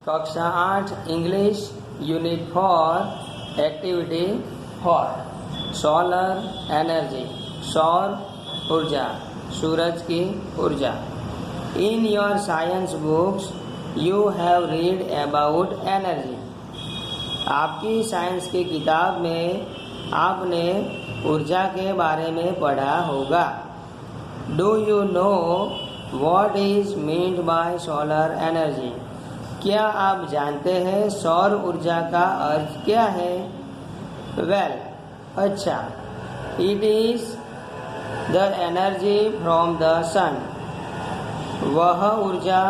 कक्षा 8 English unit 4 activity 4 solar energy सौर ऊर्जा सूरज की ऊर्जा। In your science books you have read about energy. आपकी साइंस की किताब में आपने ऊर्जा के बारे में पढ़ा होगा। Do you know what is meant by solar energy? क्या आप जानते हैं सौर ऊर्जा का अर्थ क्या है? वेल, अच्छा, it is the energy from the sun. वह ऊर्जा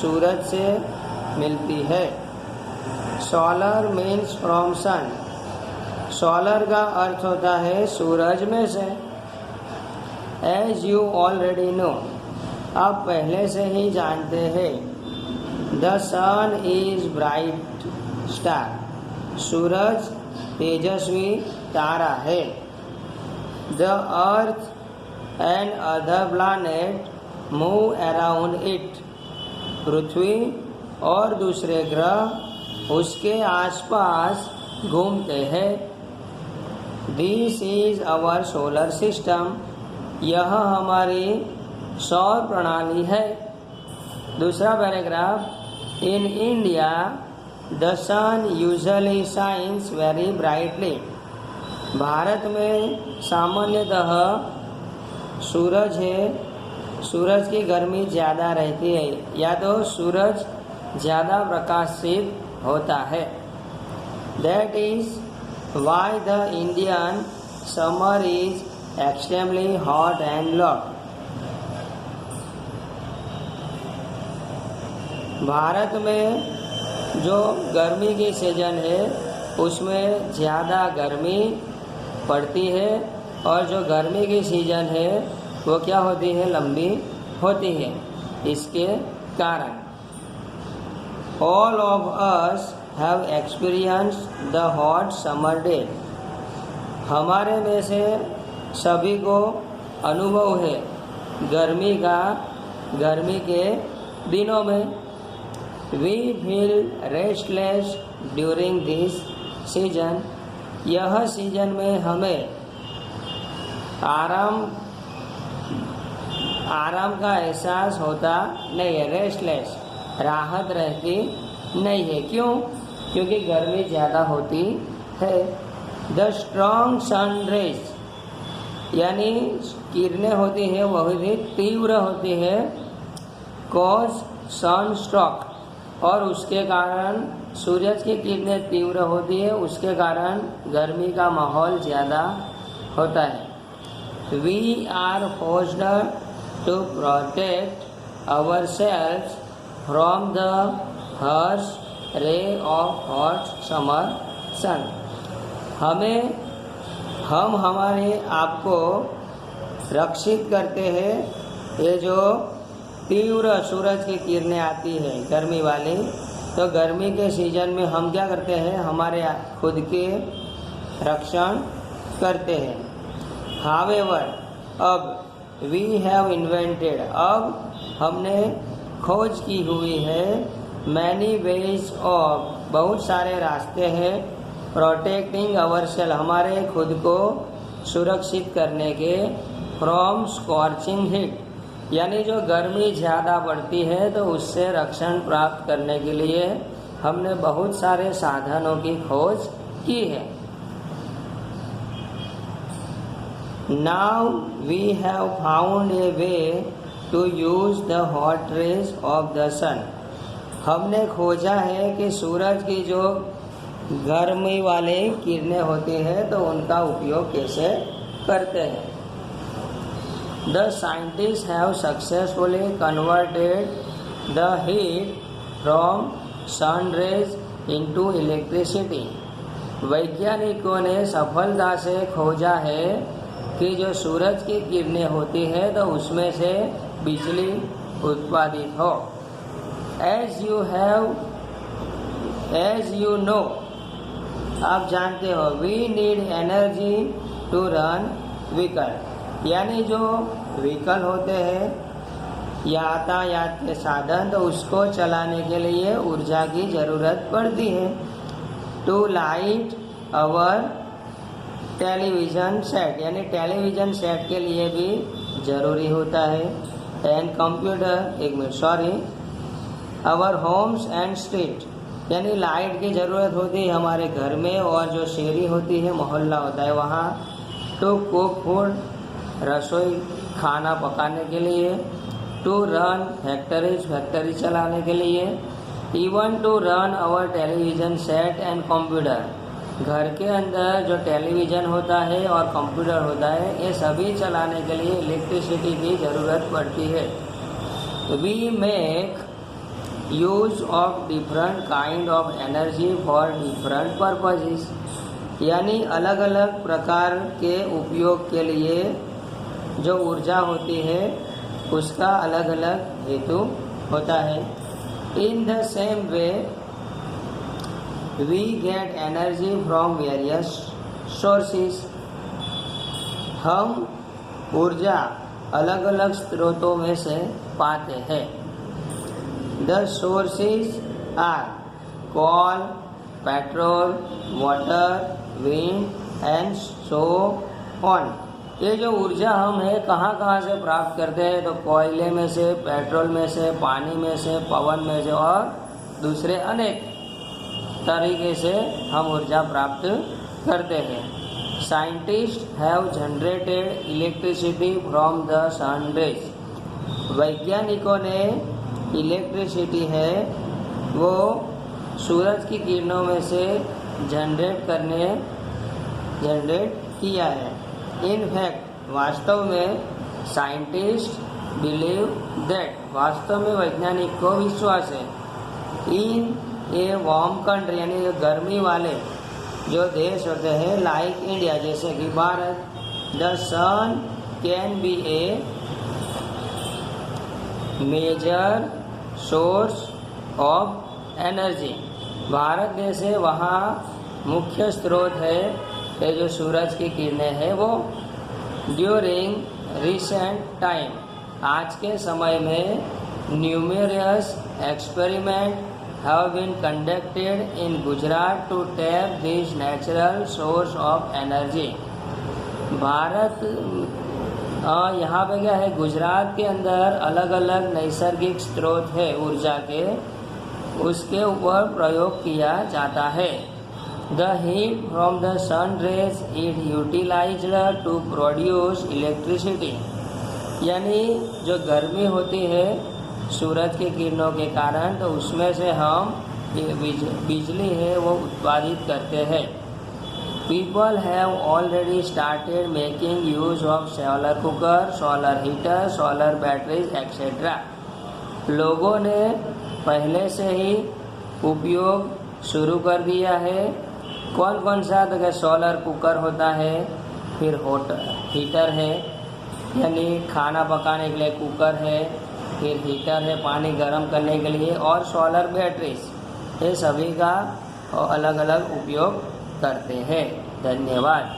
सूरज से मिलती है। Solar means from sun. Solar का अर्थ होता है सूरज में से। एज यू ऑलरेडी नो, आप पहले से ही जानते हैं। The sun is bright star. सूरज तेजस्वी तारा है। The earth and other planet move around it. पृथ्वी और दूसरे ग्रह उसके आसपास घूमते हैं। This is our solar system. यह हमारी सौर प्रणाली है। दूसरा paragraph, in India the sun usually shines very brightly. भारत में सामान्यतः सूरज की गर्मी ज़्यादा रहती है, या तो सूरज ज़्यादा प्रकाशित होता है। That is why the Indian summer is extremely hot and lot. Bharat में जो गर्मी की सीजन है उसमें ज़्यादा गर्मी पड़ती है, और जो गर्मी की सीजन है वो क्या होती है? लंबी होती है। इसके कारण all of us have experienced the hot summer day. हमारे में से सभी को अनुभव है गर्मी के दिनों में। We feel restless during this season. यह सीजन में हमें आराम का एहसास होता नहीं है। रेस्टलेस, राहत रहती नहीं है। क्यों? क्योंकि गर्मी ज़्यादा होती है। द स्ट्रॉन्ग सन रेज, यानी किरणें होती है वह भी तीव्र होती है। कॉज सन स्ट्रोक, और उसके कारण सूरज की किरणें तीव्र होती है, उसके कारण गर्मी का माहौल ज़्यादा होता है। We are forced to protect our cells from the harsh ray of hot summer sun. हम हमारे आप को रक्षित करते हैं। ये जो तीव्र सूरज की किरणें आती है गर्मी वाली, तो गर्मी के सीजन में हम क्या करते हैं? हमारे खुद के रक्षण करते हैं। हावेवर, अब वी हैव इन्वेंटेड, अब हमने खोज की हुई है। मैनी वेज ऑफ, बहुत सारे रास्ते हैं। प्रोटेक्टिंग आवर सेल्फ, हमारे खुद को सुरक्षित करने के। फ्रॉम स्कॉर्चिंग हीट, यानी जो गर्मी ज़्यादा पड़ती है तो उससे रक्षण प्राप्त करने के लिए हमने बहुत सारे साधनों की खोज की है। Now we have found a way to use the hot rays of the sun. हमने खोजा है कि सूरज की जो गर्मी वाले किरणें होती हैं तो उनका उपयोग कैसे करते हैं। The scientists have successfully converted the heat from sun rays into electricity. वैज्ञानिकों ने सफलता से खोजा है कि जो सूरज की किरणें होती है तो उसमें से बिजली उत्पादित हो। As you know, आप जानते हो, we need energy to run vehicle, यानी जो व्हीकल होते हैं यातायात के साधन, तो उसको चलाने के लिए ऊर्जा की ज़रूरत पड़ती है। To light our television set, यानी टेलीविज़न सेट के लिए भी ज़रूरी होता है। एंड कंप्यूटर, एक minute sorry, our homes and street, यानी लाइट की ज़रूरत होती है हमारे घर में और जो शहरी होती है, मोहल्ला होता है वहाँ। टू कुक फूड, रसोई खाना पकाने के लिए। टू रन फैक्ट्रीज, फैक्ट्री चलाने के लिए। Even to run our television set and computer, घर के अंदर जो टेलीविज़न होता है और कंप्यूटर होता है, ये सभी चलाने के लिए इलेक्ट्रिसिटी की ज़रूरत पड़ती है। We make use of different kind of energy for different purposes, यानी अलग अलग प्रकार के उपयोग के लिए जो ऊर्जा होती है उसका अलग अलग हेतु होता है। In the same way we get energy from various sources, हम ऊर्जा अलग अलग स्रोतों में से पाते हैं। The sources are coal, petrol, water, wind and so on. ये जो ऊर्जा हम है कहाँ से प्राप्त करते हैं, तो कोयले में से, पेट्रोल में से, पानी में से, पवन में से और दूसरे अनेक तरीके से हम ऊर्जा प्राप्त करते हैं। Scientist have generated electricity from the sun rays, वैज्ञानिकों ने इलेक्ट्रिसिटी है वो सूरज की किरणों में से जनरेट किया है। इन फैक्ट, वास्तव में साइंटिस्ट बिलीव दैट, वास्तव में वैज्ञानिक को विश्वास है, इन ए वार्म कंट्री, यानी गर्मी वाले जो देश होते हैं लाइक इंडिया, जैसे कि भारत, the sun can be a major source of energy. भारत देश है वहाँ मुख्य स्रोत है ये जो सूरज की किरणें हैं वो। ड्यूरिंग रिसेंट टाइम, आज के समय में numerous experiment have been conducted in Gujarat to tap this natural source of energy। Bharat यहाँ पे क्या है, गुजरात के अंदर अलग अलग नैसर्गिक स्रोत है ऊर्जा के, उसके ऊपर प्रयोग किया जाता है। The heat from the sun rays is utilised to produce electricity, यानी जो गर्मी होती है सूरज की किरणों के कारण, तो उसमें से हम बिजली है वो उत्पादित करते हैं। People have already started making use of solar cooker, solar heater, solar batteries etcetera. लोगों ने पहले से ही उपयोग शुरू कर दिया है। कौन कौन सा, तो सोलर कुकर होता है, फिर हीटर है यानी खाना पकाने के लिए कुकर है, फिर हीटर है पानी गर्म करने के लिए, और सोलर बैटरीज, ये सभी का अलग अलग उपयोग करते हैं। धन्यवाद।